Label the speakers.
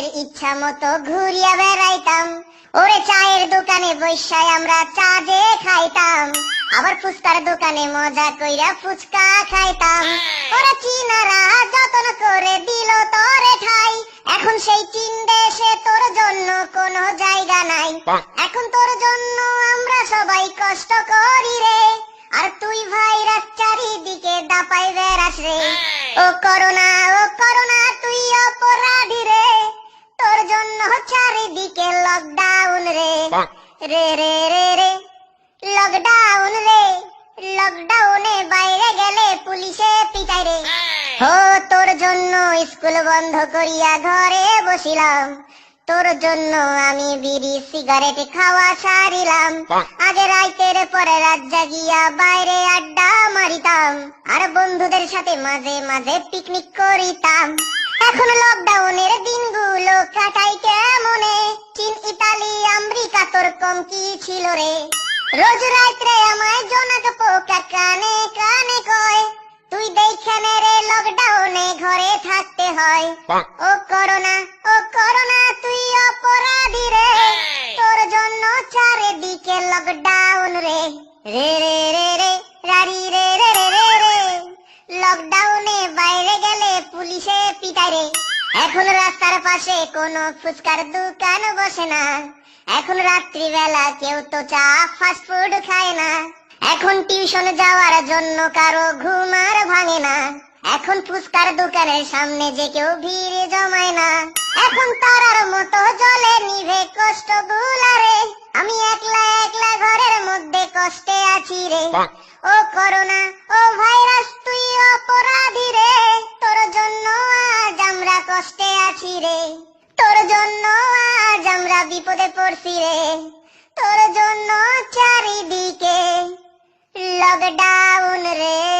Speaker 1: নিজেদের ইচ্ছা মতো ঘুরিয়া বেড়াইতাম। ওরে চায়ের দোকানে বৈশায় আমরা চা যে খাইতাম, আবার ফুচকার দোকানে মজা কইরা ফুচকা খাইতাম। ওরা চীনারা যতন করে দিল তোরে ঠাই, এখন সেই চীন দেশে তোর জন্য কোনো জায়গা নাই। এখন তোর জন্য আমরা সবাই কষ্ট করি রে, আর তুই ভাইরাস চারিদিকে দাপাই বেড়াস রে। ও করোনা তুই অপরাধী রে, তোর জন্য চারিদিকে লকডাউন রে। রে রে রে রে লকডাউন রে, লকডাউনে বাইরে গেলে পুলিশে পিটাই রে। ও তোর জন্য স্কুল বন্ধ করিয়া ঘরে বসিলাম, তোর জন্য আমি বিড়ি সিগারেট খাওয়া সারিলাম। আগে রাইতের পরে রাত জাগিয়া বাইরে আড্ডা মারিতাম, আর বন্ধুদের সাথে মাঝে মাঝে পিকনিক করিতাম। এখন লকডাউনের দিনগুলো কাটাই কেমনে, চীন ইতালি আমেরিকা তোর কম কি ছিল রে। রোজ রাত্রে আমায় জোনাক পোকা কানে কানে কয়, তুই দেখেনে রে লকডাউনে ঘরে থাকতে হয়। ও করোনা তুই অপরাধী রে, তোর জন্য চারিদিকে লকডাউন রে। রে রে রে রে রারি রে রে রে রে রে লকডাউনে বাইরে গেলে পুলিশে পিটাই রে। এখন রাস্তার পাশে কোনো ফুচকার দোকান বসে না, এখন রাত্রিবেলা কেউ তো চা ফাস্ট ফুড খায় না। এখন টিউশন যাওয়ার জন্য কারো ঘুম আর ভাঙে না, এখন ফুচকার দোকানের সামনে যে কেউ ভিড় জমায় না। এখন তারার মতো জলে নিভে কষ্ট গুলারে, আমি একলা একলা ঘরের মধ্যে কষ্টে আছি রে। ও করোনা ও ভাইরাস তুই অপরাধী রে, তোর জন্য আজ আমরা কষ্টে আছি রে। তোর জন্য আজ আমরা বিপদে পড়ছি রে, তোর জন্য চারিদিকে লকডাউন রে।